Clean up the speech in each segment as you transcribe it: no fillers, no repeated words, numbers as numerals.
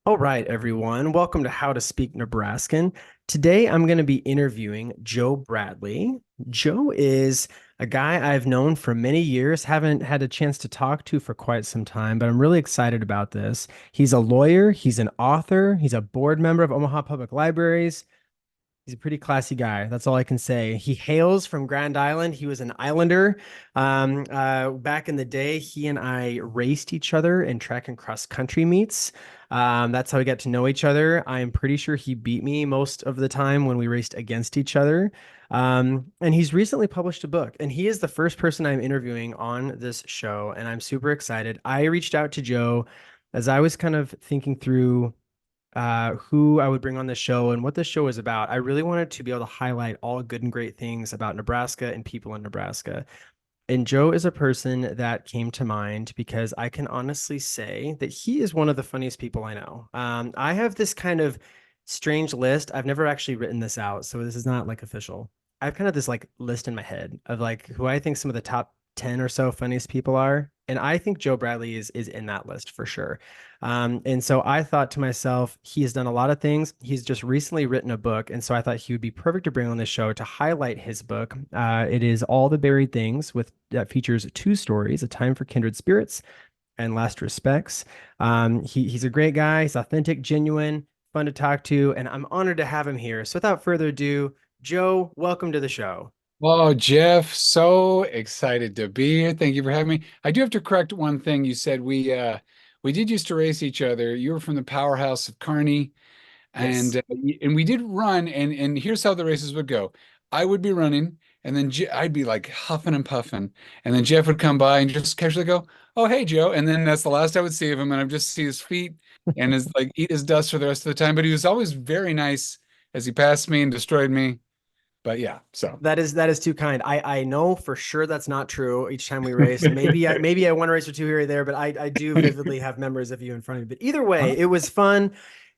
All right, everyone. Welcome to How to Speak Nebraskan. Today, I'm going to be interviewing Joe Bradley. Joe is a guy I've known for many years, haven't had a chance to talk to for quite some time, but I'm really excited about this. He's a lawyer, he's an author, he's a board member of Omaha Public Libraries. He's a pretty classy guy. That's all I can say. He hails from Grand Island. He was an Islander. Back in the day, he and I raced each other in track and cross country meets. That's how we got to know each other. I'm pretty sure he beat me most of the time when we raced against each other. And he's recently published a book, and he is the first person I'm interviewing on this show, and I'm super excited. I reached out to Joe as I was kind of thinking through who I would bring on the show and what this show is about. I really wanted to be able to highlight all good and great things about Nebraska and people in Nebraska. And Joe is a person that came to mind because I can honestly say that he is one of the funniest people I know. I have this kind of strange list. I've never actually written this out, so this is not like official. I have kind of this like list in my head of like who I think some of the top 10 or so funniest people are. And I think Joe Bradley is in that list for sure. And so I thought to myself, he has done a lot of things. He's just recently written a book. And so I thought he would be perfect to bring on this show to highlight his book. It is All the Buried Things with that features two stories, A Time for Kindred Spirits and Last Respects. He's a great guy. He's authentic, genuine, fun to talk to, and I'm honored to have him here. So without further ado, Joe, welcome to the show. Oh, Jeff, so excited to be here. Thank you for having me. I do have to correct one thing you said. We did used to race each other. You were from the powerhouse of Kearney, and Yes. and we did run. And here's how the races would go. I would be running, and then I'd be like huffing and puffing, and then Jeff would come by and just casually go, "Oh, hey, Joe," and then that's the last I would see of him, and I'd just see his feet and his like eat his dust for the rest of the time. But he was always very nice as he passed me and destroyed me. But yeah, so. That is too kind. I know for sure that's not true. Each time we raced, maybe I won a race or two here or there, but I do vividly have memories of you in front of me. But either way, it was fun,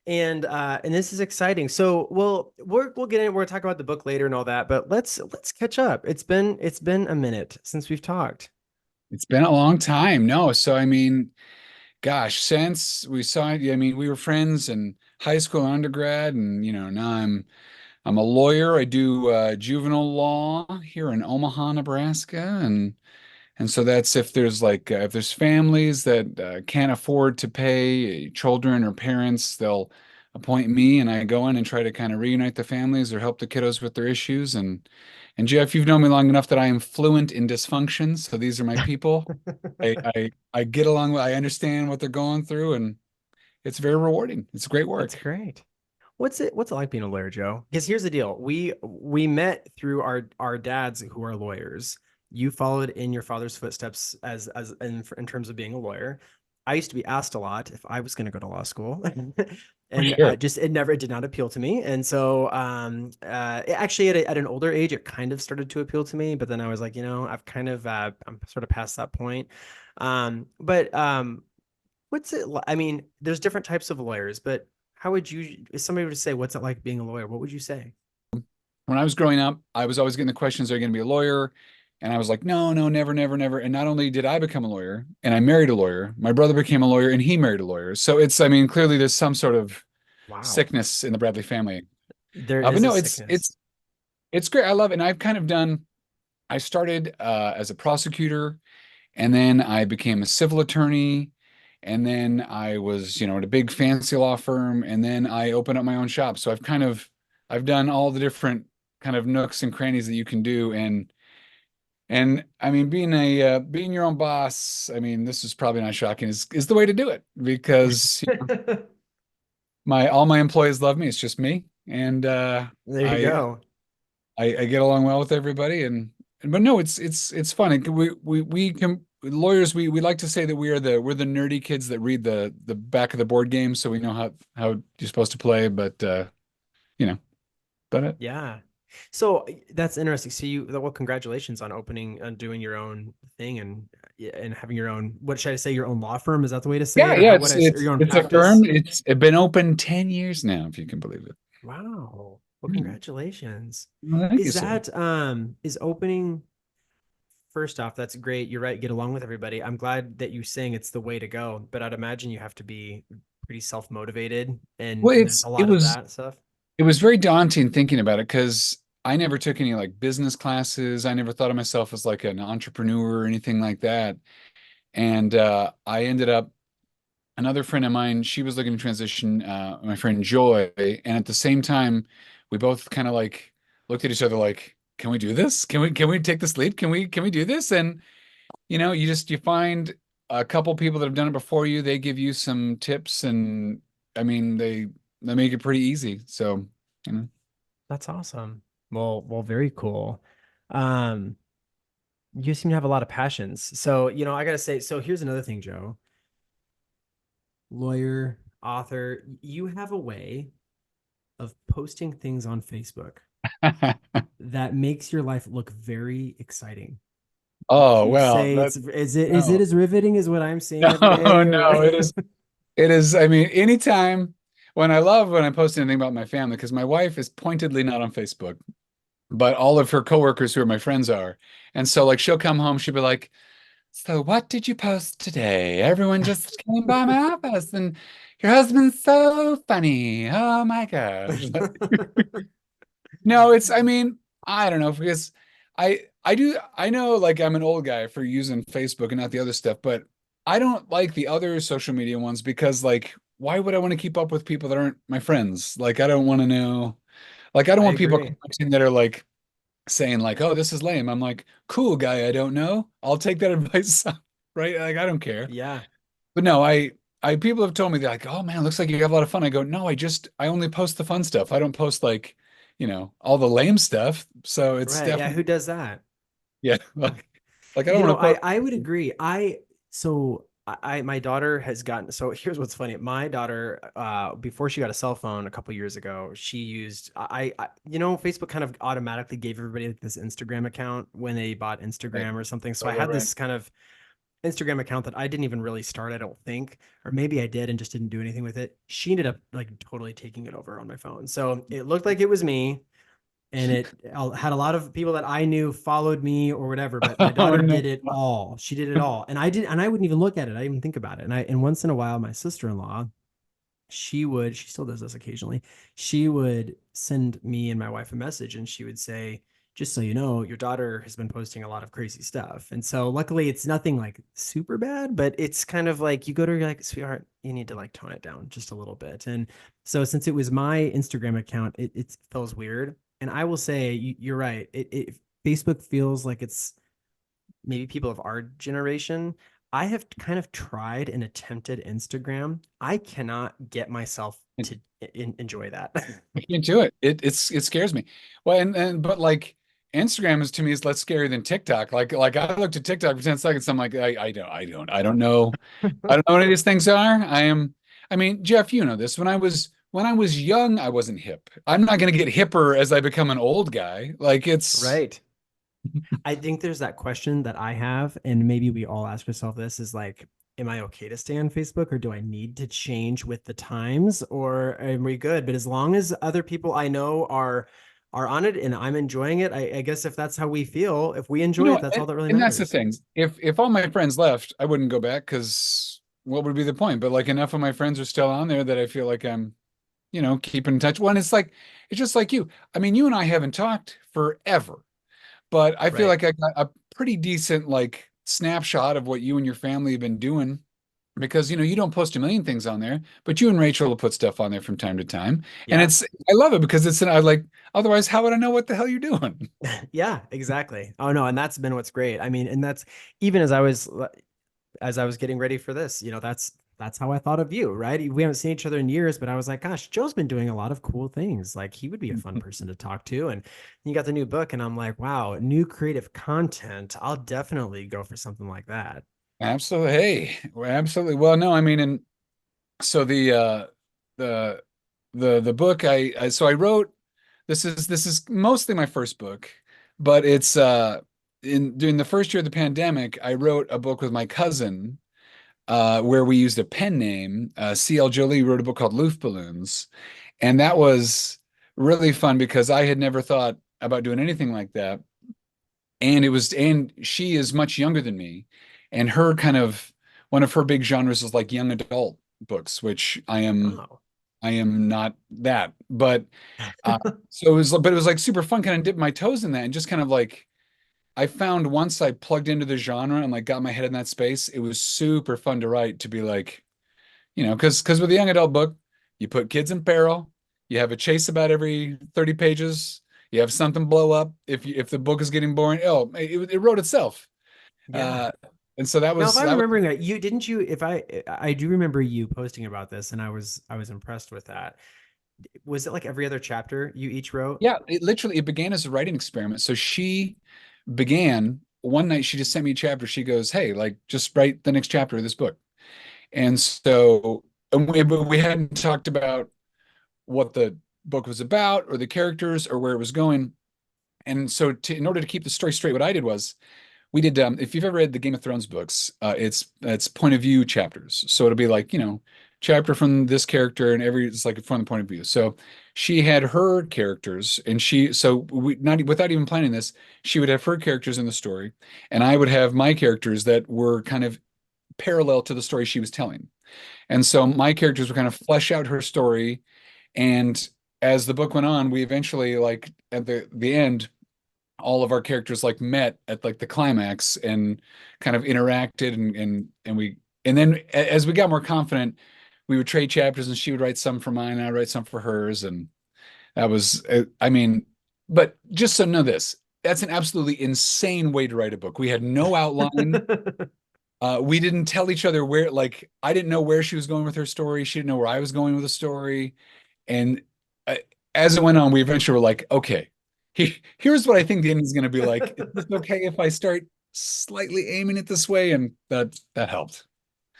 and this is exciting. So we'll get in. We're gonna talk about the book later and all that, but let's catch up. It's been a minute since we've talked. It's been a long time. No, so I mean, gosh, since we saw it, I mean, we were friends in high school and undergrad, and now I'm a lawyer. I do juvenile law here in Omaha, Nebraska, and so that's if there's if there's families that can't afford to pay children or parents, they'll appoint me, and I go in and try to kind of reunite the families or help the kiddos with their issues. And Jeff, you've known me long enough that I am fluent in dysfunction, so these are my people. I get along with, I understand what they're going through, and it's very rewarding. It's great That's work. great. What's it like being a lawyer, Joe? Because here's the deal. We met through our dads who are lawyers. You followed in your father's footsteps as in terms of being a lawyer. I used to be asked a lot if I was going to go to law school. For And sure. just it did not appeal to me. And so actually at an older age it kind of started to appeal to me, but then I was like, I've kind of I'm sort of past that point. But what's it like? I mean, there's different types of lawyers, but how would you, if somebody were to say, what's it like being a lawyer? What would you say? When I was growing up, I was always getting the questions, are you going to be a lawyer? And I was like, no, no, never, never, never. And not only did I become a lawyer and I married a lawyer, my brother became a lawyer and he married a lawyer. So I mean, clearly there's some sort of Wow. sickness in the Bradley family. There But is a no, sickness. it's great. I love it. And I've kind of done, I started as a prosecutor, and then I became a civil attorney. And then I was, at a big fancy law firm. And then I opened up my own shop. So I've done all the different kind of nooks and crannies that you can do. And I mean, being your own boss, I mean, this is probably not shocking, is the way to do it because all my employees love me. It's just me. And There you I go. I get along well with everybody, but no, it's fun. We can lawyers we like to say that we're the nerdy kids that read the back of the board game, so we know how you're supposed to play. But you know, but Yeah. So that's interesting. So well, congratulations on opening on doing your own thing and yeah, and having your own, what should I say, your own law firm? Is that the way to say yeah, it? Or yeah, how would it's or your own it's a firm. practice? It's been open 10 years now, if you can believe it. Wow. Well, Hmm. congratulations. Well, thank you, Is sir. that is opening First off, that's great. You're right. Get along with everybody. I'm glad that you saying it's the way to go, but I'd imagine you have to be pretty self-motivated Well, and there's a it lot of was that stuff. it was very daunting thinking about it because I never took any like business classes. I never thought of myself as like an entrepreneur or anything like that. And I ended up another friend of mine, she was looking to transition, my friend Joy, and at the same time, we both kind of like looked at each other like, can we do this? Can we take this leap? Can we do this? And you find a couple people that have done it before you, they give you some tips and I mean they make it pretty easy. So, you know. That's awesome. Well, very cool. Um, you seem to have a lot of passions. So, I gotta say, so here's another thing, Joe. Lawyer, author, you have a way of posting things on Facebook that makes your life look very exciting. Would Oh, you well, say that is it no. as riveting as what I'm seeing every No, day? Or no, it is, I mean, anytime when I love when I post anything about my family, because my wife is pointedly not on Facebook, but all of her coworkers who are my friends are. And so like she'll come home, she'll be like, "So what did you post today? Everyone just came by my office and your husband's so funny. Oh my gosh." No, I mean, I don't know because I know like I'm an old guy for using Facebook and not the other stuff, but I don't like the other social media ones because like why would I want to keep up with people that aren't my friends? Like I don't want to know like I don't I want people agree. commenting that are like saying like, "Oh, this is lame." I'm like, "Cool guy, I don't know. I'll take that advice." Right? Like I don't care. Yeah. But no, I people have told me they're like, "Oh man, looks like you have a lot of fun." I go, "No, I only post the fun stuff. I don't post like, all the lame stuff." So it's Right. Yeah. definitely Who does that? yeah, like I don't want to I post. I would agree. My daughter has gotten, so here's what's funny. My daughter, before she got a cell phone a couple years ago, she used Facebook kind of automatically gave everybody like this Instagram account when they bought Right, Instagram or something. So I right, right, had right. this kind of Instagram account that I didn't even really start, I don't think, or maybe I did and just didn't do anything with it. She ended up like totally taking it over on my phone. So it looked like it was me, and it had a lot of people that I knew followed me or whatever, but my Oh daughter no. did it all. She did it all. And I wouldn't even look at it. I didn't even think about it. And once in a while, my sister-in-law, she still does this occasionally. She would send me and my wife a message and she would say, just so you know, your daughter has been posting a lot of crazy stuff. And so luckily it's nothing like super bad, but it's kind of like you go to her, you're like, sweetheart, you need to like tone it down just a little bit. And so since it was my Instagram account, it feels weird. And I will say, you're right. Facebook feels like it's maybe people of our generation. I have kind of tried and attempted Instagram. I cannot get myself to enjoy that. I can't do it. It scares me. Well, and but like Instagram is to me is less scary than TikTok. Like I looked at TikTok for 10 seconds. I'm like, I don't know. I don't know what any of these things are. I mean, Jeff, you know this. When I was young, I wasn't hip. I'm not gonna get hipper as I become an old guy. Like it's Right. I think there's that question that I have, and maybe we all ask ourselves this is like, am I okay to stay on Facebook or do I need to change with the times or am we good? But as long as other people I know are on it and I'm enjoying it, I guess if that's how we feel, if we enjoy it, that's all and, that really and that's the matters. thing. If all my friends left, I wouldn't go back because what would be the point? But like enough of my friends are still on there that I feel like I'm keeping in touch. Well, and it's just like you. I mean, you and I haven't talked forever, but I feel Right. like I got a pretty decent like snapshot of what you and your family have been doing because you don't post a million things on there, but you and Rachel will put stuff on there from time to time, and Yeah. I love it because I like otherwise how would I know what the hell you're doing? Yeah, exactly. Oh no, and that's been what's great. I mean, and that's even as I was getting ready for this, that's how I thought of you, right? We haven't seen each other in years, but I was like, gosh, Joe's been doing a lot of cool things. Like he would be a fun person to talk to. And you got the new book, and I'm like, wow, new creative content. I'll definitely go for something like that. Absolutely. Hey, well, absolutely. Well, no, I mean, and so the the book I wrote this is mostly my first book, but it's in during the first year of the pandemic, I wrote a book with my cousin where we used a pen name. C.L. Jolie wrote a book called Loof Balloons, and that was really fun because I had never thought about doing anything like that. And she is much younger than me, and her kind of one of her big genres is like young adult. books, which Oh. I am not that. But uh, but it was like super fun, kind of dip my toes in that, and just kind of like I found once I plugged into the genre and like got my head in that space, it was super fun to write. To be like, because with a young adult book, you put kids in peril, you have a chase about every 30 pages, you have something blow up. If the book is getting boring, it wrote itself. Yeah. Uh, and so that Now, if was I'm that was remembering right, you didn't you if I do remember you posting about this and I was impressed with that. Was it like every other chapter you each wrote? Yeah, it began as a writing experiment. So she began one night, she just sent me a chapter. She goes, "Hey, like just write the next chapter of this book." And so we hadn't talked about what the book was about or the characters or where it was going. And so in order to keep the story straight, what I did was we did if you've ever read the Game of Thrones books, it's point of view chapters. So it'll be like, chapter from this character and it's like from the point of view. So she had her characters and we not without even planning this, she would have her characters in the story and I would have my characters that were kind of parallel to the story she was telling. And so my characters would kind of flesh out her story. And as the book went on, we eventually like at the end all of our characters like met at like the climax and kind of interacted and then as we got more confident, we would trade chapters and she would write some for mine and I'd write some for hers. And that was, I mean, but just so know this, that's an absolutely insane way to write a book. We had no outline. We didn't tell each other where, like, I didn't know where she was going with her story. She didn't know where I was going with the story. And uh, as it went on, we eventually were like, okay, here's what I think the ending is going to be like. Is this okay if I start slightly aiming it this way? And that helped.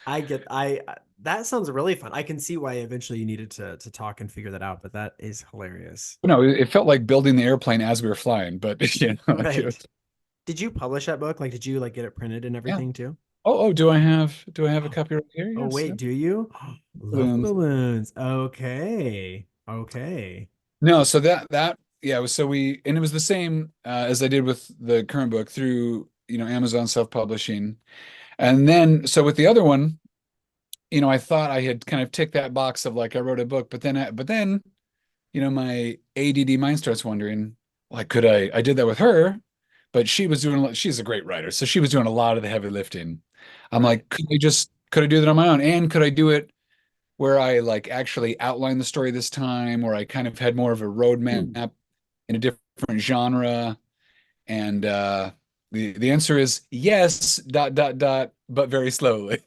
I that sounds really fun. I can see why eventually you needed to talk and figure that out, but that is hilarious. No, it felt like building the airplane as we were flying, but like it was, Right. Did you publish that book? Like, did you like get it printed and yeah. everything too? Oh, do I have a copy right here? Oh Yes. wait, do you? Love Balloons. balloons. Okay. Okay. No, so yeah, and it was the same as I did with the current book through, Amazon self-publishing. And then so with the other one, I thought I had kind of ticked that box of like I wrote a book, but then, my ADD mind starts wondering, like, I did that with her, but she's a great writer. So she was doing a lot of the heavy lifting. I'm Right. like, could I do that on my own? And could I do it where I like actually outlined the story this time, where I kind of had more of a roadmap in a different genre? And the answer is yes, dot dot dot, but very slowly.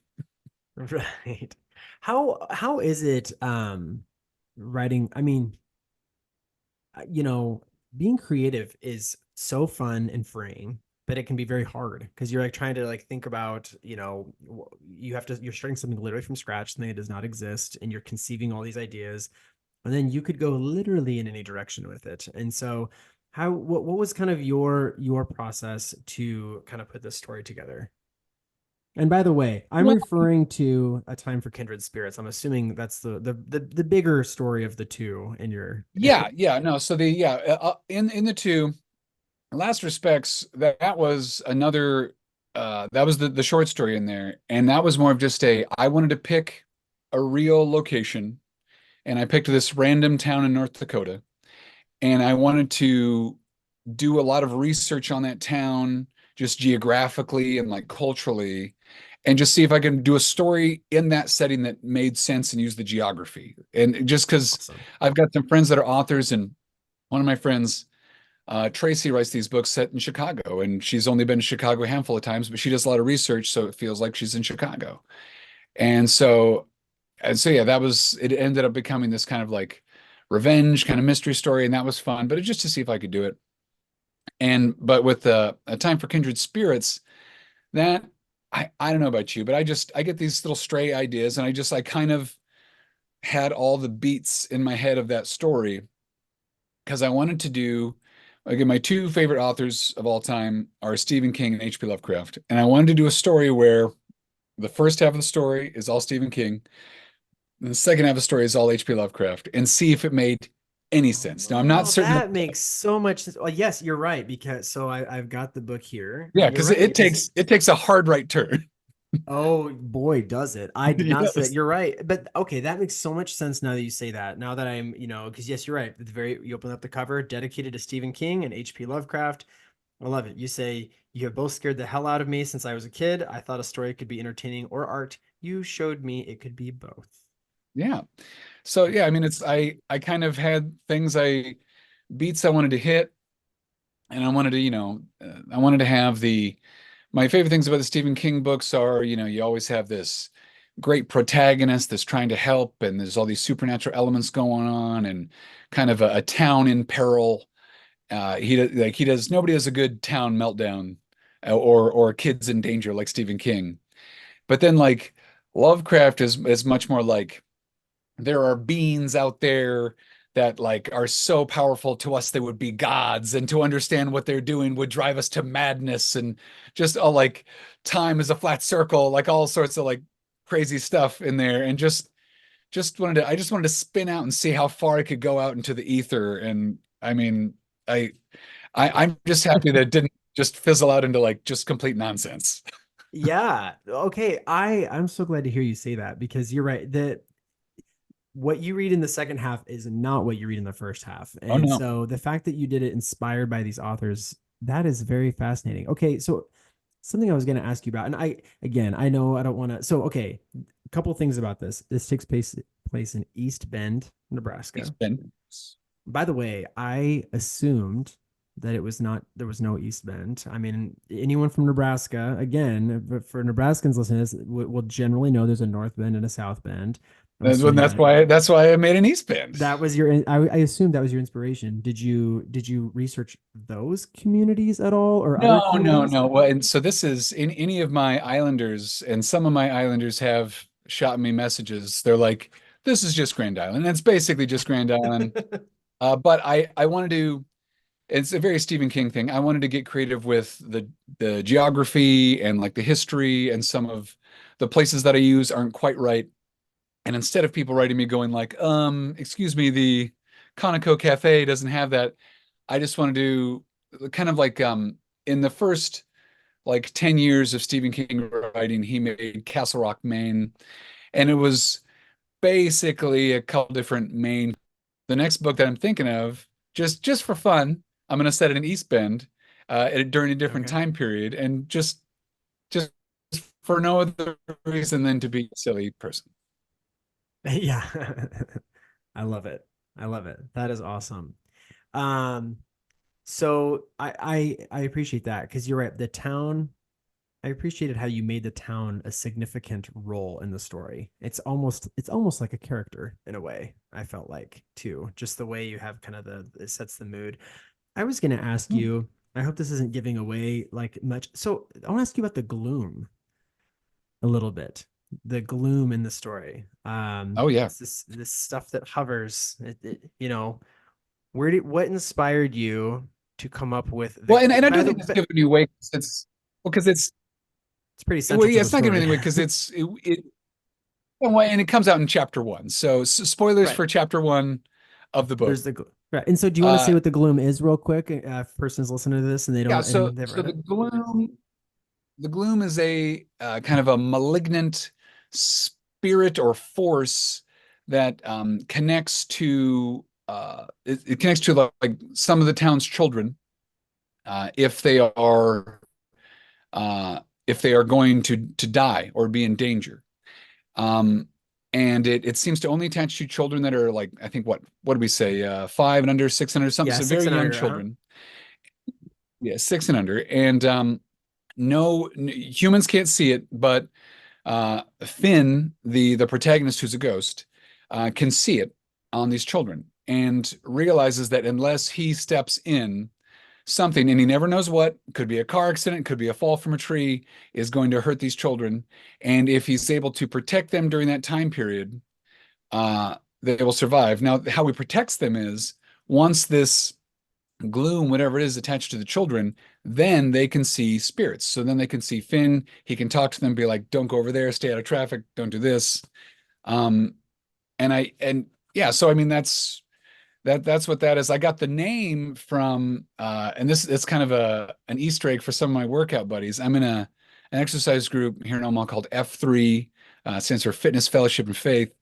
Right. How is it writing? I mean, being creative is so fun and freeing, but it can be very hard because you're like trying to like think about, you're starting something literally from scratch, something that does not exist, and you're conceiving all these ideas, and then you could go literally in any direction with it. And so, what was kind of your process to kind of put this story together? And by the way, I'm Well, referring to A Time for Kindred Spirits. I'm assuming that's the bigger story of the two in your. yeah, no. So in the two last respects, that was another that was the short story in there, and that was more of just I wanted to pick a real location, and I picked this random town in North Dakota, and I wanted to do a lot of research on that town, just geographically and like culturally, and just see if I can do a story in that setting that made sense and use the geography. And just because Awesome. I've got some friends that are authors, and one of my friends, Tracy, writes these books set in Chicago, and she's only been to Chicago a handful of times, but she does a lot of research, so it feels like she's in Chicago. And so, yeah, that was it. Ended up becoming this kind of like revenge kind of mystery story, and that was fun. But just to see if I could do it. But with A Time for Kindred Spirits, that I don't know about you, but I get these little stray ideas, and I kind of had all the beats in my head of that story because I wanted to do, again, my two favorite authors of all time are Stephen King and H.P. Lovecraft, and I wanted to do a story where the first half of the story is all Stephen King, and the second half of the story is all H.P. Lovecraft, and see if it made any sense. Now, I'm not Oh, certain. that makes so much sense. Well, yes, you're right, because I've got the book here, Yeah, and you're because right, it because takes a hard right turn. Oh boy, does it. I did not say that. Yes. You're right. But okay, that makes so much sense now that you say that. Now that I'm, because yes, you're right. It's very, you open up the cover, dedicated to Stephen King and H.P. Lovecraft. I love it. You say, you have both scared the hell out of me since I was a kid. I thought a story could be entertaining or art. You showed me it could be both. Yeah. So yeah, I mean, I kind of had things beats I wanted to hit, and I wanted to, I wanted to have my favorite things about the Stephen King books are, you always have this great protagonist that's trying to help, and there's all these supernatural elements going on, and kind of a town in peril. He does nobody has a good town meltdown, or kids in danger like Stephen King. But then like Lovecraft is much more like there are beings out there that like are so powerful to us they would be gods, and to understand what they're doing would drive us to madness, and just all like time is a flat circle, like all sorts of like crazy stuff in there. And I just wanted to spin out and see how far I could go out into the ether. And I mean, I I'm just happy that it didn't just fizzle out into like just complete nonsense. Yeah. Okay. I'm so glad to hear you say that because you're right. That what you read in the second half is not what you read in the first half. Oh And no. so the fact that you did it inspired by these authors, that is very fascinating. Okay, so something I was going to ask you about, and again, I know I don't want to. So okay, a couple of things about this. This takes place in East Bend, He's Nebraska. been By the way, I assumed that it was not there was no East Bend. I mean, anyone from Nebraska, again, but for Nebraskans listening to this, will generally know there's a North Bend and a South Bend. I'm assuming that that's why I made an East Bend. that was your I assumed that was your inspiration. Did you research those communities at all or other No, no, communities? no. Well, and so this is in any of my Islanders, and some of my Islanders have shot me messages. They're like, "This is just Grand Island." And it's basically just Grand Island. But I wanted to. It's a very Stephen King thing. I wanted to get creative with the geography and like the history, and some of the places that I use aren't quite right. And instead of people writing me going like, excuse me, the Conoco Cafe doesn't have that, I just want to do kind of like in the first like 10 years of Stephen King writing, he made Castle Rock, Maine, and it was basically a couple different Maine. The next book that I'm thinking of, just for fun, I'm going to set it in East Bend, during a different Okay. time period, and just for no other reason than to be a silly person. Yeah. I love it. I love it. That is awesome. Um, so I appreciate that because you're right. The town, I appreciated how you made the town a significant role in the story. It's almost like a character in a way, I felt like too. Just the way you have kind of it sets the mood. I was gonna ask Hmm. you, I hope this isn't giving away like much. So I want to ask you about the gloom a little bit. The gloom in the story. Oh yeah. It's this stuff that hovers. What inspired you to come up with the Well, and, gloom? and I By don't the think it's but giving you away because it's well, because it's it's pretty well, central to yeah, the it's not giving story. anything away because and well, and it comes out in chapter one. So spoilers Right. for chapter one of the book. There's right. And so do you want to say Uh, what the gloom is real quick? If a person's listening to this and yeah. they've So read it? the gloom is a kind of a malignant spirit or force that connects to it connects to like some of the town's children, if uh, they are going to die or be in danger. Um, and it seems to only attach to children that are like, I think what do we say, 5 and under, 6 and under, something, Yeah, so six very and young under. Uh-huh. children. Yeah, 6 and under. And no humans can't see it, but Finn, the protagonist who's a ghost, can see it on these children, and realizes that unless he steps in, something, and he never knows what, could be a car accident, could be a fall from a tree, is going to hurt these children. And if he's able to protect them during that time period, they will survive. Now, how he protects them is once this gloom, whatever it is, attached to the children, then they can see spirits. So then they can see Finn. He can talk to them, be like, "Don't go over there. Stay out of traffic. Don't do this." Um, and yeah, so I mean that's what that is. I got the name from and this it's kind of a an Easter egg for some of my workout buddies. I'm in an exercise group here in Omaha called F3, stands for Fitness Fellowship and Faith.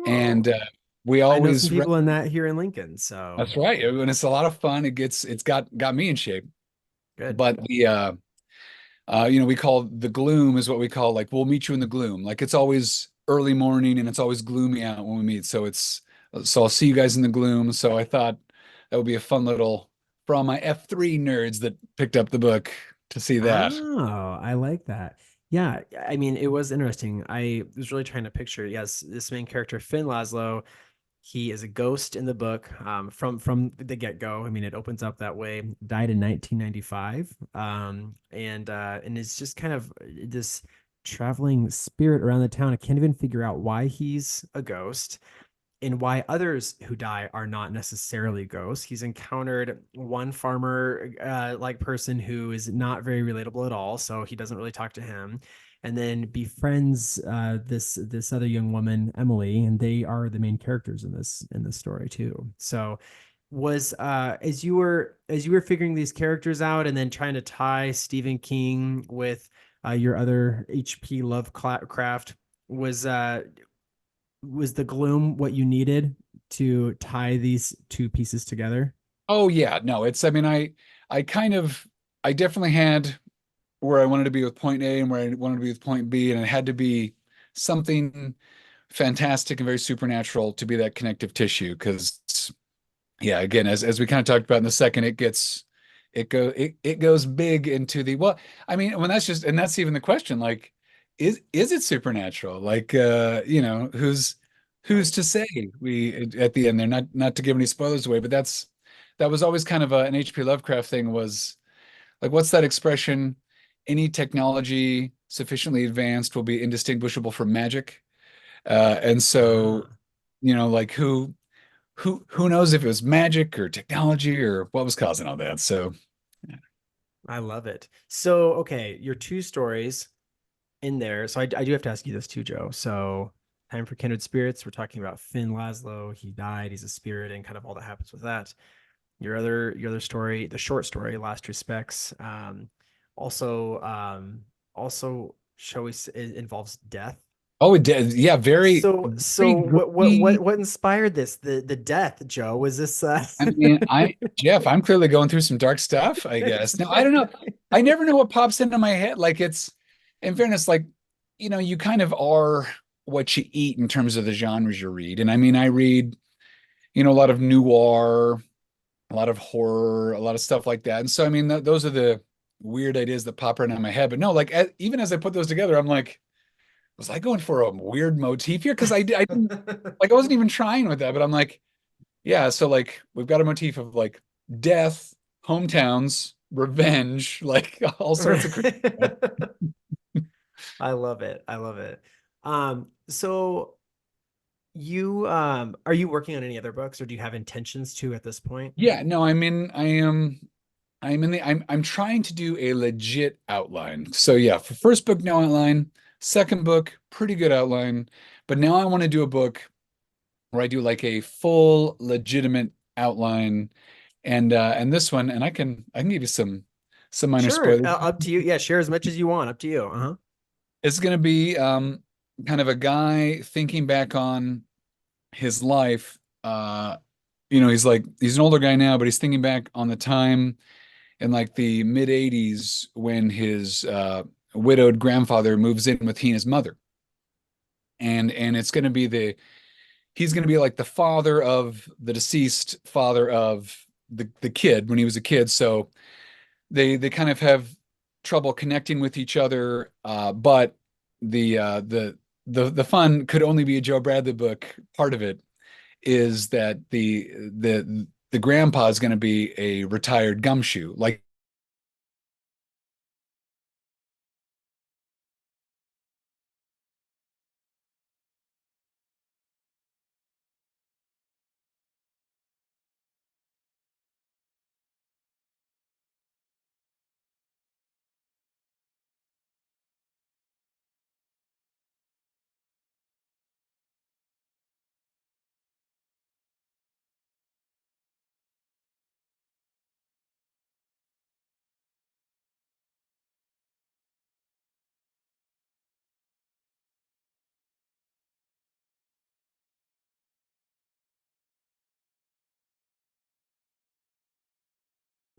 And Oh, we I know some always run. people in that here in Lincoln, so That's right. And it's a lot of fun. It's got me in shape. good. But we call the gloom is what we call like we'll meet you in the gloom. Like it's always early morning and it's always gloomy out when we meet. So I'll see you guys in the gloom. So I thought that would be a fun little for all my F3 nerds that picked up the book to see that. Oh, I like that. Yeah, I mean, it was interesting. I was really trying to picture, yes, this main character, Finn Laszlo, he is a ghost in the book from the get-go. I mean, it opens up that way. Died in 1995, and it's just kind of this traveling spirit around the town. I can't even figure out why he's a ghost and why others who die are not necessarily ghosts. He's encountered one farmer like person who is not very relatable at all, so he doesn't really talk to him. And then befriends this other young woman, Emily, and they are the main characters in this story too. So was as you were figuring these characters out and then trying to tie Stephen King with your other HP Lovecraft was the gloom what you needed to tie these two pieces together? Oh yeah, no, it's I mean I definitely had where I wanted to be with point A and where I wanted to be with point B, and it had to be something fantastic and very supernatural to be that connective tissue. Because yeah, again, as we kind of talked about in the second, it goes big into the well, I mean, when that's just and that's even the question, like, is it supernatural? Like who's Right. to say we at the end there, not to give any spoilers away, but that was always kind of an H.P. Lovecraft thing was like what's that expression? Any technology sufficiently advanced will be indistinguishable from magic. And so, Ah, like who knows if it was magic or technology or what was causing all that. So, I love it. So, okay, your two stories in there. So I do have to ask you this too, Joe. So Time for Kindred Spirits, we're talking about Finn Laszlo. He died, he's a spirit, and kind of all that happens with that. Your other story, the short story, Last Respects, also shall we say, it involves death. oh, it did. Yeah, So very what gritty. what inspired this? The death, Joe? Was this I mean, Jeff, I'm clearly going through some dark stuff, I guess. No, I don't know. I never know what pops into my head. Like in fairness, like, you kind of are what you eat in terms of the genres you read. And I mean, I read, a lot of noir, a lot of horror, a lot of stuff like that. And so, I mean, those are the weird ideas that pop right in my head. But no, like, even as I put those together, I'm like, was I going for a weird motif here? Because I didn't, like, I wasn't even trying with that, but I'm like, yeah, so like we've got a motif of like death, hometowns, revenge, like all sorts of crazy stuff. I love it. I love it. So you are you working on any other books or do you have intentions to at this point? Yeah, no, I'm trying to do a legit outline. So yeah, for first book, no outline. Second book, pretty good outline. But now I want to do a book where I do like a full legitimate outline. And this one, and I can give you some minor Sure. spoilers. Up to you. Yeah, share as much as you want. Up to you. Uh-huh. It's gonna be kind of a guy thinking back on his life. He's an older guy now, but he's thinking back on the time in like the mid 80s when his widowed grandfather moves in with he and his mother. And it's going to be he's going to be like the father of the deceased father of the kid when he was a kid. So they kind of have trouble connecting with each other. But the fun could only be a Joe Bradley book. Part of it is that the grandpa is going to be a retired gumshoe, like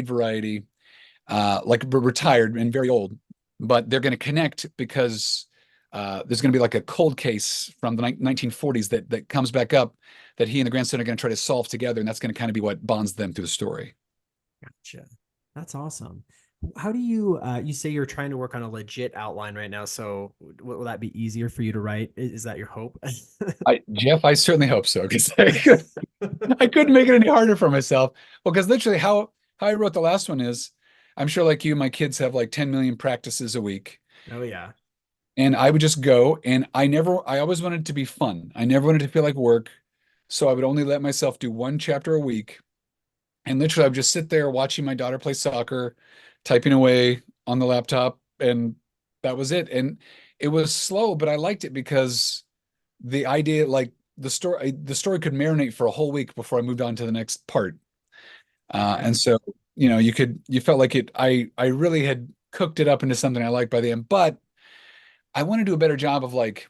variety, like retired and very old, but they're going to connect because there's going to be like a cold case from the 1940s that comes back up that he and the grandson are going to try to solve together, and that's going to kind of be what bonds them through the story. Gotcha. That's awesome. How do you say you're trying to work on a legit outline right now? So will that be easier for you to write? Is that your hope? Jeff, I certainly hope so because I couldn't make it any harder for myself. Well, because literally how I wrote the last one is, I'm sure like you, my kids have like 10 million practices a week. Oh yeah. And I would just go and I always wanted it to be fun. I never wanted to feel like work. So I would only let myself do one chapter a week. And literally I would just sit there watching my daughter play soccer, typing away on the laptop, and that was it. And it was slow, but I liked it because the idea, like the story could marinate for a whole week before I moved on to the next part. Yeah. And so, you felt like I really had cooked it up into something I liked by the end, but I want to do a better job of like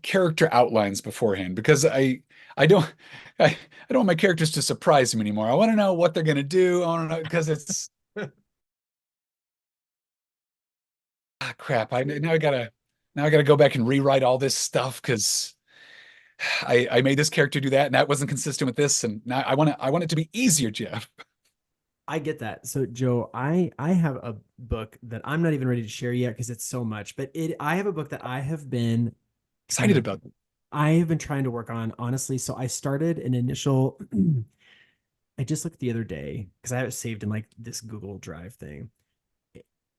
character outlines beforehand because I don't I don't want my characters to surprise me anymore. I want to know what they're gonna do. I want to know because it's crap. I now I gotta go back and rewrite all this stuff because I made this character do that and that wasn't consistent with this, and now I want it to be easier, Jeff. I get that. So Joe, I have a book that I'm not even ready to share yet because it's so much, but it I have a book that Excited about it. I have been trying to work on honestly. So I started an initial I just looked the other day because I have it saved in like this Google Drive thing.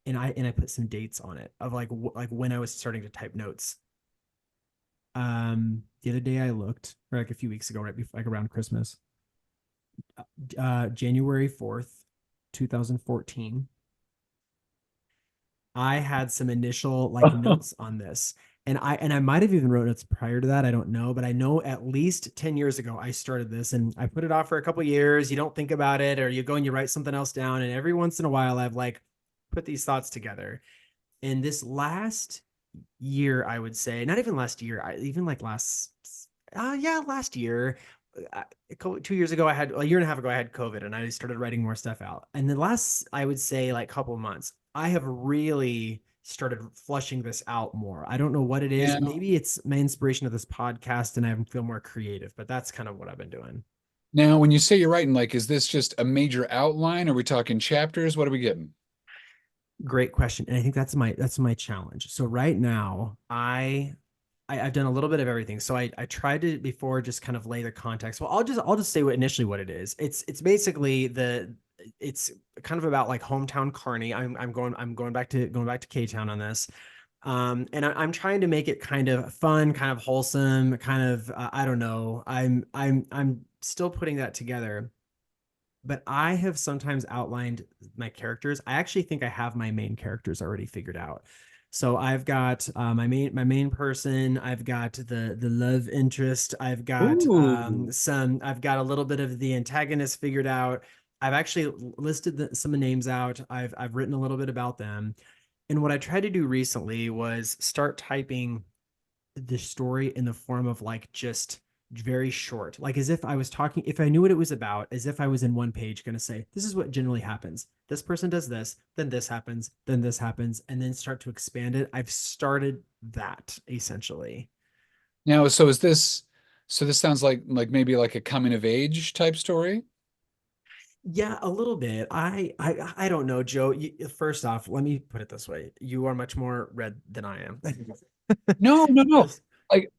And I put some dates on it of like when I was starting to type notes. The other day I looked, or like a few weeks ago, right before like around Christmas, January 4th, 2014. I had some initial like notes on this. And I might have even wrote notes prior to that. I don't know, but I know at least 10 years ago I started this and I put it off for a couple years. You don't think about it, or you go and you write something else down. And every once in a while I've like put these thoughts together. And this last year, I would say, not even last year, even like last year, 2 years ago, I had a year and a half ago, I had COVID and I started writing more stuff out. And the last, I would say, like couple of months, I have really started flushing this out more. I don't know what it is. Now, Maybe it's my inspiration of this podcast and I feel more creative, but that's kind of what I've been doing. now, when you say you're writing, like, is this just a major outline? Are we talking chapters? What are we getting? Great question. And I think that's my challenge. So right now, I've done a little bit of everything. So I tried to before just kind of lay the context. Well, I'll just say what it is. It's basically it's kind of about like hometown Kearney. I'm going back to K Town on this. And I'm trying to make it kind of fun, kind of wholesome, kind of I don't know. I'm still putting that together, but I have sometimes outlined my characters. I actually think I have my main characters already figured out. So I've got my main person. I've got the love interest. I've got Ooh. I've got a little bit of the antagonist figured out. I've actually listed some names out. I've written a little bit about them. And what I tried to do recently was start typing the story in the form of like just very short, like as if I was talking, if I knew what it was about, as if I was in one page going to say, this is what generally happens. This person does this, then this happens, then this happens, and then start to expand it. I've started that essentially. Now, so this sounds like maybe like a coming of age type story? Yeah, a little bit. I don't know, Joe. First off, let me put it this way: you are much more read than I am. No, no, no. Like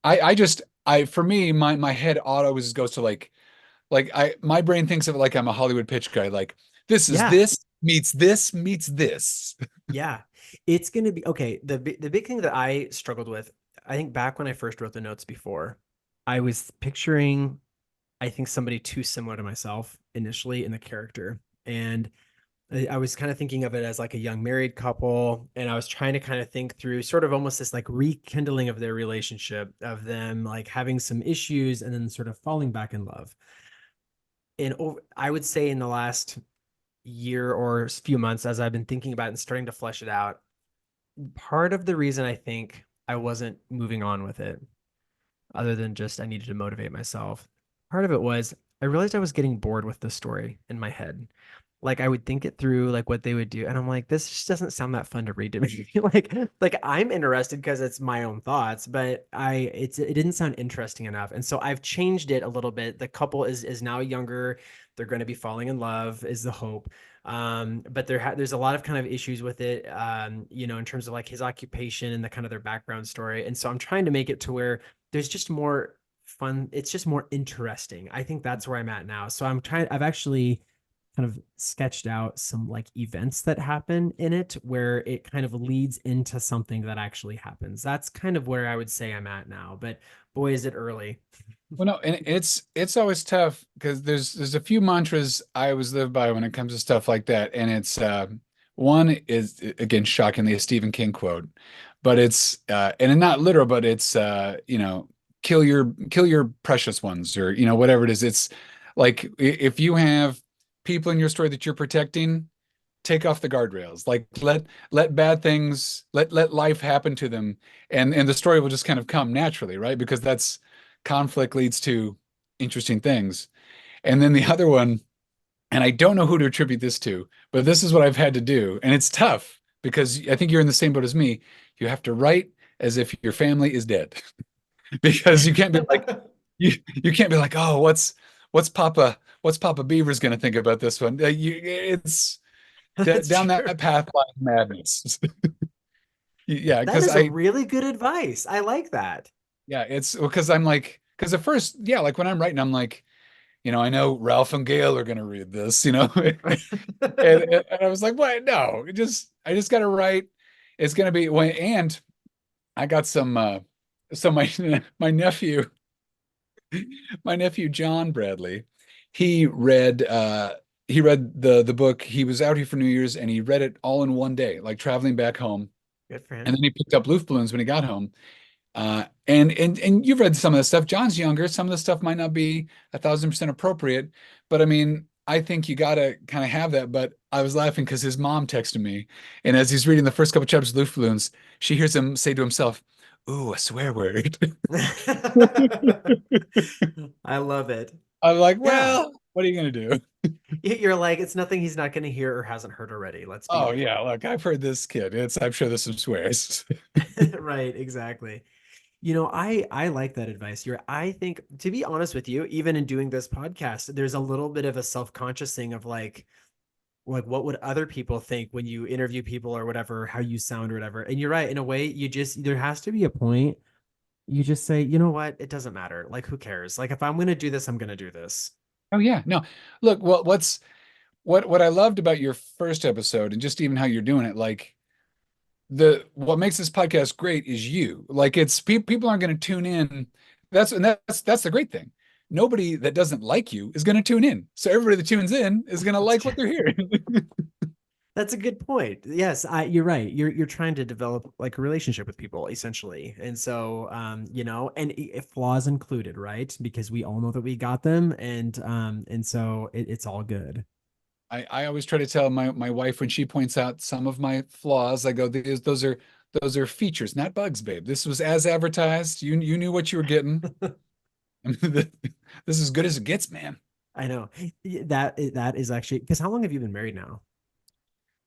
I just I for me, my head always goes to like I my brain thinks of it like I'm a Hollywood pitch guy. Like Yeah, this meets this. yeah, it's gonna be okay. The big thing that I struggled with, I think back when I first wrote the notes before, I was picturing, I think somebody too similar to myself initially in the character, and I was kind of thinking of it as like a young married couple, and I was trying to kind of think through sort of almost this like rekindling of their relationship, of them like having some issues and then sort of falling back in love. And I would say in the last year or few months, as I've been thinking about it and starting to flesh it out, part of the reason I think I wasn't moving on with it, other than just I needed to motivate myself, part of it was I realized I was getting bored with the story in my head. Like I would think it through, like what they would do, and I'm like, this just doesn't sound that fun to read to me. Like I'm interested because it's my own thoughts, but it didn't sound interesting enough, and so I've changed it a little bit. The couple is now younger; they're going to be falling in love, is the hope. But there's a lot of kind of issues with it, in terms of like his occupation and the kind of their background story, and so I'm trying to make it to where there's just more fun. It's just more interesting. I think that's where I'm at now. So I've actually kind of sketched out some like events that happen in it where it kind of leads into something that actually happens. That's kind of where I would say I'm at now. But boy, is it early. Well, no, and it's always tough because there's a few mantras I always live by when it comes to stuff like that, and it's one is again shockingly a Stephen King quote, but it's and not literal, but it's kill your precious ones, or whatever it is. It's like if you have people in your story that you're protecting, take off the guardrails. Like let bad things, let life happen to them, and the story will just kind of come naturally, right? Because that's conflict leads to interesting things. And then the other one, and I don't know who to attribute this to, but this is what I've had to do, and it's tough because I think you're in the same boat as me. You have to write as if your family is dead because you can't be like you can't be like, oh, what's Papa Beaver's going to think about this one? It's That's down true. that path like madness. Yeah, That because is a I really good advice. I like that. yeah, it's because I'm like because at first, yeah, like when I'm writing, I'm like, I know Ralph and Gail are gonna read this, and I was like, what? No, I just gotta write. It's gonna be when and I got so my my nephew, my nephew John Bradley, he read he read the book. He was out here for New Year's and he read it all in one day, like traveling back home. Good for And him. then he picked up Loof Balloons when he got home. And you've read some of the stuff. John's younger. Some of the stuff might not be 1,000% appropriate, but I mean, I think you gotta kind of have that. But I was laughing because his mom texted me, and as he's reading the first couple chapters of Loof Balloons, she hears him say to himself, "Ooh, a swear word." I love it. I'm like, Yeah. well, what are you gonna do? You're like, it's nothing he's not going to hear or hasn't heard already. Let's be Oh real. yeah, look, I've heard this kid. I'm sure there's some swears. Right, exactly. I like that advice. I think, to be honest with you, even in doing this podcast, there's a little bit of a self-conscious thing of like what would other people think when you interview people or whatever, how you sound or whatever. And you're right, in a way, there has to be a point you just say, you know what, it doesn't matter. Like, who cares? Like, if I'm going to do this, I'm going to do this. Oh yeah, no. Look, what I loved about your first episode and just even how you're doing it, like the what makes this podcast great is you. Like it's people aren't going to tune in. That's the great thing. Nobody that doesn't like you is going to tune in. So everybody that tunes in is going to That's like true. what they're hearing. That's a good point. Yes, you're right. You're trying to develop like a relationship with people essentially, and so and flaws included, right? Because we all know that we got them, and so it's all good. I always try to tell my wife when she points out some of my flaws, I go, those are features, not bugs, babe. This was as advertised. You knew what you were getting. This is as good as it gets, man. I know that is actually because how long have you been married now?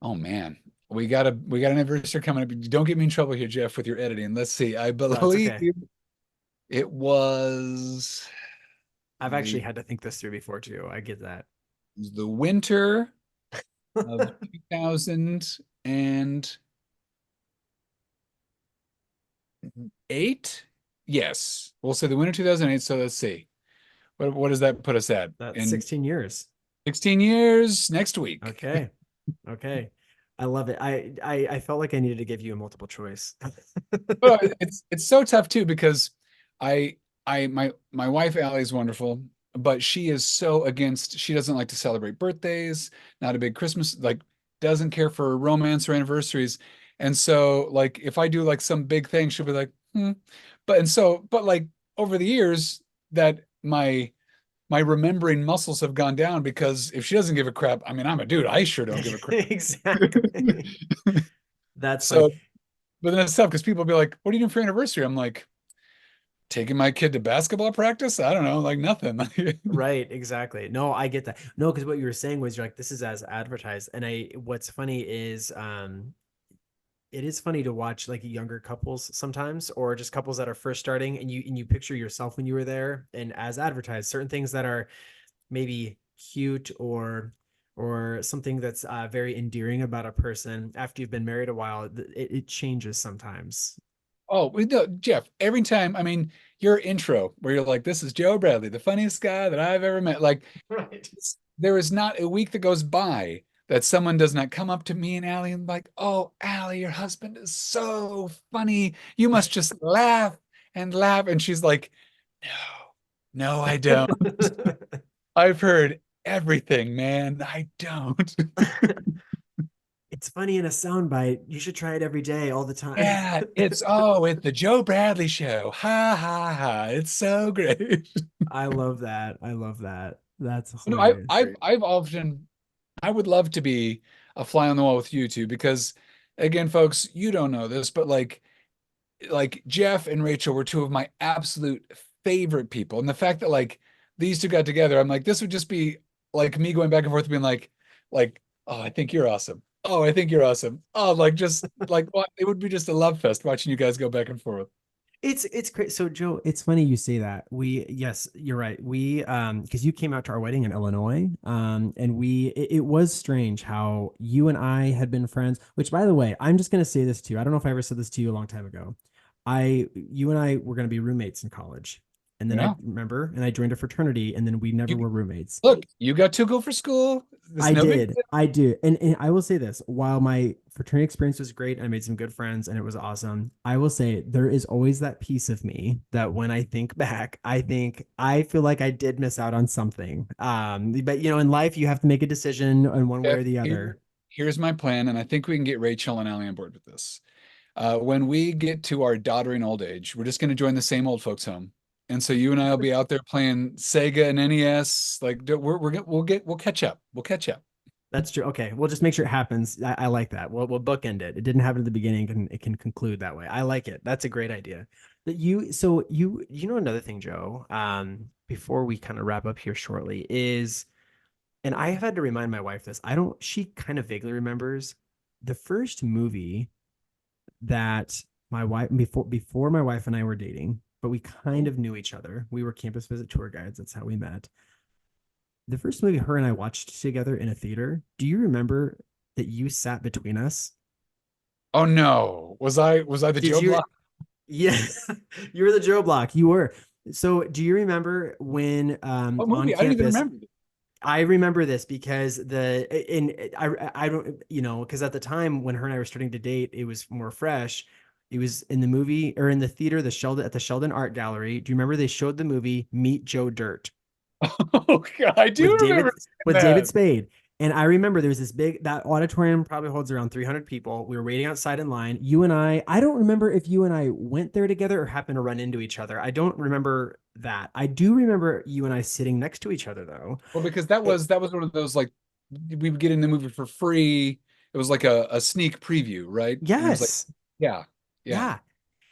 Oh man. We got an anniversary coming up. Don't get me in trouble here, Jeff, with your editing. Let's see. I No, it's believe okay. it was I've actually the had to think this through before too. I get that. the winter of 2008. Yes. We'll say the winter 2008. So let's see. What does that put us at? That's In 16 years. 16 years next week. Okay. Okay. I love it. I felt like I needed to give you a multiple choice. Well, it's so tough too because I my wife Allie is wonderful, but she is so against. She doesn't like to celebrate birthdays. Not a big Christmas. Like doesn't care for romance or anniversaries. And so like if I do like some big thing, she'll be like, hmm. But like over the years that my remembering muscles have gone down because if she doesn't give a crap, I mean I'm a dude. I sure don't give a crap. Exactly. That's funny. So, but then it's tough because people will be like, "What are you doing for your anniversary?" I'm like, taking my kid to basketball practice. I don't know, like nothing. Right, exactly. No, I get that. No, because what you were saying was you're like, this is as advertised. And what's funny is, it is funny to watch like younger couples sometimes, or just couples that are first starting, and you picture yourself when you were there, and as advertised, certain things that are maybe cute or something that's very endearing about a person after you've been married a while, it changes sometimes. Oh, we know, Jeff, every time, I mean, your intro where you're like, this is Joe Bradley, the funniest guy that I've ever met. Like, Right. there is not a week that goes by that someone does not come up to me and Allie and like, oh, Allie, your husband is so funny. You must just laugh and laugh. And she's like, no, no, I don't. I've heard everything, man. I don't. It's funny in a soundbite. You should try it every day, all the time. Yeah, it's the Joe Bradley show. Ha ha ha. It's so great. I love that. I love that. That's You know, I, hilarious. I've often, I would love to be a fly on the wall with you two because, again, folks, you don't know this, but like Jeff and Rachel were two of my absolute favorite people, and the fact that like these two got together, I'm like, this would just be like me going back and forth, being like, oh, I think you're awesome. Oh, I think you're awesome. Oh, like just like what it would be just a love fest watching you guys go back and forth. It's great. So Joe, it's funny you say that. Yes, you're right. Because you came out to our wedding in Illinois, and it was strange how you and I had been friends, which by the way, I'm just gonna say this to you. I don't know if I ever said this to you a long time ago. You and I were gonna be roommates in college. And then I Yeah. remember, and I joined a fraternity, and then we never You were roommates. look, you got to go for school. It's I no big did. I do. And I will say this, while my fraternity experience was great, I made some good friends and it was awesome. I will say there is always that piece of me that when I think back, I feel like I did miss out on something. But in life you have to make a decision in one way Jeff, or the other. here's my plan, and I think we can get Rachel and Allie on board with this. When we get to our doddering old age, we're just going to join the same old folks home. And so you and I will be out there playing Sega and NES. Like we'll catch up. We'll catch up. That's true. Okay, we'll just make sure it happens. I like that. We'll bookend it. It didn't happen at the beginning, and it can conclude that way. I like it. That's a great idea. That you so you know another thing, Joe. Before we kind of wrap up here shortly, is and I have had to remind my wife this. I don't. She kind of vaguely remembers the first movie that my wife before my wife and I were dating, but we kind Oh, of knew each other. We were campus visit tour guides. That's how we met. The first movie her and I watched together in a theater. Do you remember that you sat between us? oh no. Was I the Did Joe you? Block? Yeah, you were the Joe Block. You were. So, do you remember when What on movie? I don't even campus? remember. I remember this because I don't because at the time when her and I were starting to date, it was more fresh. It was in the movie or in the theater, the Sheldon at the Sheldon Art Gallery. Do you remember they showed the movie Meet Joe Dirt Oh God, I do with remember David that. Spade? And I remember there was this big that auditorium probably holds around 300 people. We were waiting outside in line. You and I don't remember if you and I went there together or happened to run into each other. I don't remember that. I do remember you and I sitting next to each other though. Well, because that was one of those like we would get in the movie for free. It was like a sneak preview, right? And it was like, Yes. yeah, yeah. Yeah.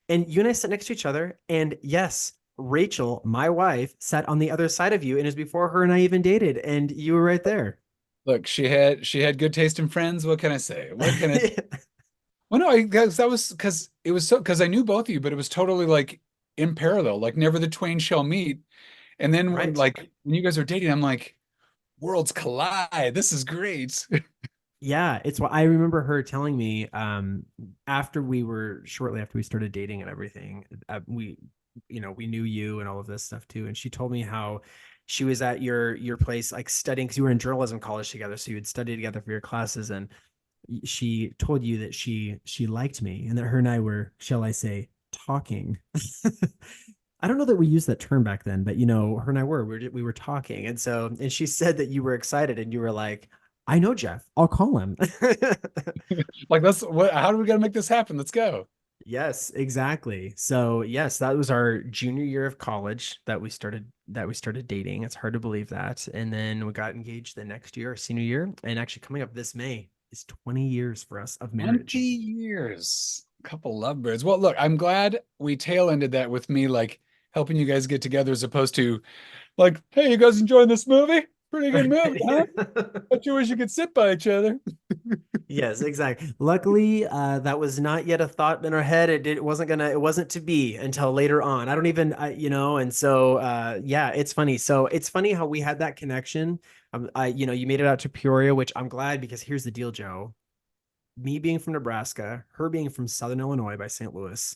And you and I sat next to each other. And yes, Rachel, my wife, sat on the other side of you. And it was before her and I even dated. And you were right there. Look, she had good taste in friends. What can I say? What can I? Well, no, I guess that was because it was so because I knew both of you, but it was totally like in parallel, like never the twain shall meet. And then when Right. when you guys are dating, I'm like, worlds collide. This is great. Yeah. It's what I remember her telling me after we were shortly after we started dating and everything. We knew you and all of this stuff too. And she told me how she was at your place like studying because you were in journalism college together. So you would study together for your classes. And she told you that she liked me and that her and I were, shall I say, talking. I don't know that we used that term back then, but her and I we were talking, and she said that you were excited, and you were like, "I know Jeff. I'll call him." Like that's what. How do we got to make this happen? Let's go. Yes, exactly. So yes, that was our junior year of college that we started dating. It's hard to believe that, and then we got engaged the next year, our senior year, and actually coming up this May is 20 years for us of 20 marriage. years. A couple lovebirds. Well, look, I'm glad we tail ended that with me like helping you guys get together as opposed to like, hey, you guys enjoying this movie? Pretty good movie, huh? Bet you wish you could sit by each other. Yes, exactly. Luckily, that was not yet a thought in our head. It wasn't gonna, it wasn't to be until later on. I don't even, and so, yeah, it's funny. So it's funny how we had that connection. You made it out to Peoria, which I'm glad because here's the deal, Joe. Me being from Nebraska, her being from Southern Illinois by St. Louis,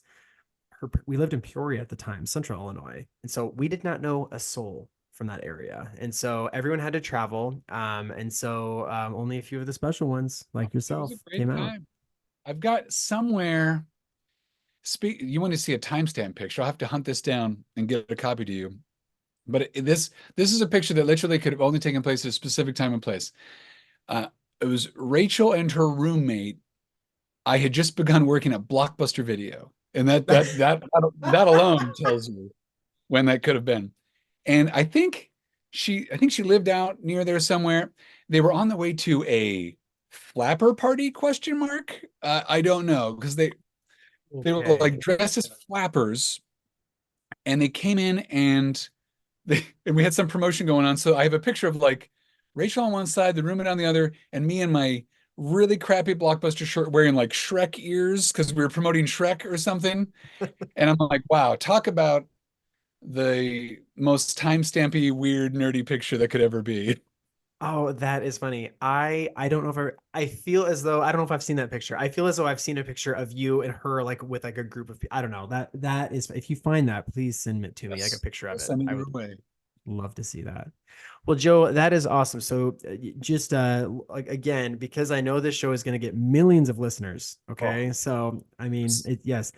we lived in Peoria at the time, Central Illinois, and so we did not know a soul from that area, and so everyone had to travel, and so only a few of the special ones like It was a yourself great came out. time. I've got somewhere. You want to see a timestamp picture? I'll have to hunt this down and get a copy to you. But this is a picture that literally could have only taken place at a specific time and place. Uh, it was Rachel and her roommate. I had just begun working at Blockbuster Video, and that alone tells you when that could have been. And I think she lived out near there somewhere. They were on the way to a flapper party, question mark. I don't know because they were like Okay. dressed as flappers, and they came in and we had some promotion going on. So I have a picture of like Rachel on one side, the roommate on the other, and me in my really crappy Blockbuster shirt wearing like Shrek ears because we were promoting Shrek or something. And I'm like, wow, talk about the most time-stampy, weird, nerdy picture that could ever be. Oh, that is funny. I don't know if I feel as though I don't know if I've seen that picture. I feel as though I've seen a picture of you and her like with like a group of people. I don't know. That is if you find that, please send it to me, like a Yes, picture I'll of it. send it I your would way. love to see that. Well, Joe, that is awesome. So just like again, because I know this show is going to get millions of listeners, Oh, okay? So, I mean, yes. yes.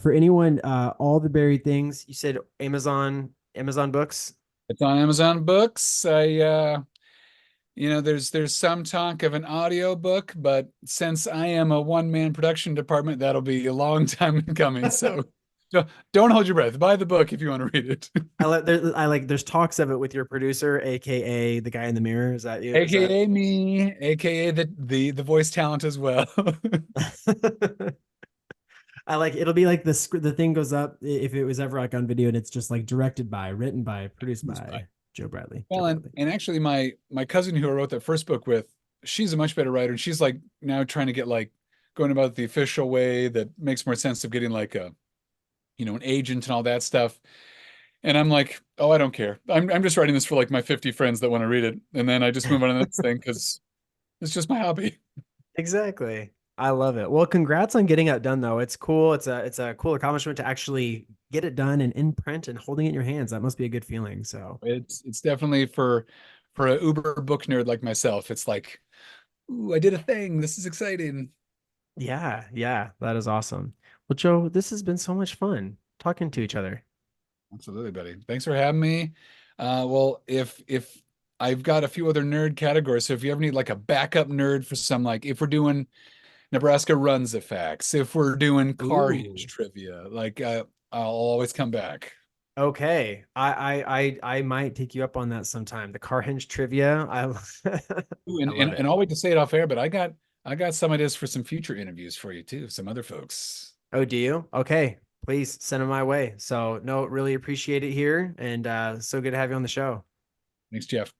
For anyone all the buried things, you said Amazon Books. It's on Amazon Books. There's some talk of an audio book, but since I am a one-man production department, that'll be a long time in coming. So don't hold your breath. Buy the book if you want to read it. I like there's talks of it with your producer, aka the guy in the mirror. Is that you? Is that AKA me, AKA the voice talent as well. I like it'll be like the thing goes up if it was ever like on video and it's just like directed by, written by, produced by Joe Bradley. Joe Well, and Bradley. and actually my cousin who I wrote that first book with, she's a much better writer, and she's like now trying to get like going about the official way that makes more sense of getting like a an agent and all that stuff. And I'm like, oh, I don't care. I'm just writing this for like my 50 friends that want to read it, and then I just move on to the next thing because it's just my hobby. Exactly. I love it. Well, congrats on getting it done though. It's cool. It's a cool accomplishment to actually get it done and in print and holding it in your hands. That must be a good feeling. So It's definitely for a uber book nerd like myself. It's like, ooh, I did a thing. This is exciting. yeah, yeah, that is awesome. Well, Joe, this has been so much fun talking to each other. Absolutely, buddy. Thanks for having me. Well, if I've got a few other nerd categories, so if you ever need like a backup nerd for some, like if we're doing Nebraska runs of facts, if we're doing car hinge Ooh. trivia, like I'll always come back. Okay. I might take you up on that sometime. The car hinge trivia. Ooh, I love and it. I'll wait to say it off air, but I got some ideas for some future interviews for you too, some other folks. Oh, do you? Okay. Please send them my way. So no, really appreciate it here and so good to have you on the show. Thanks, Jeff.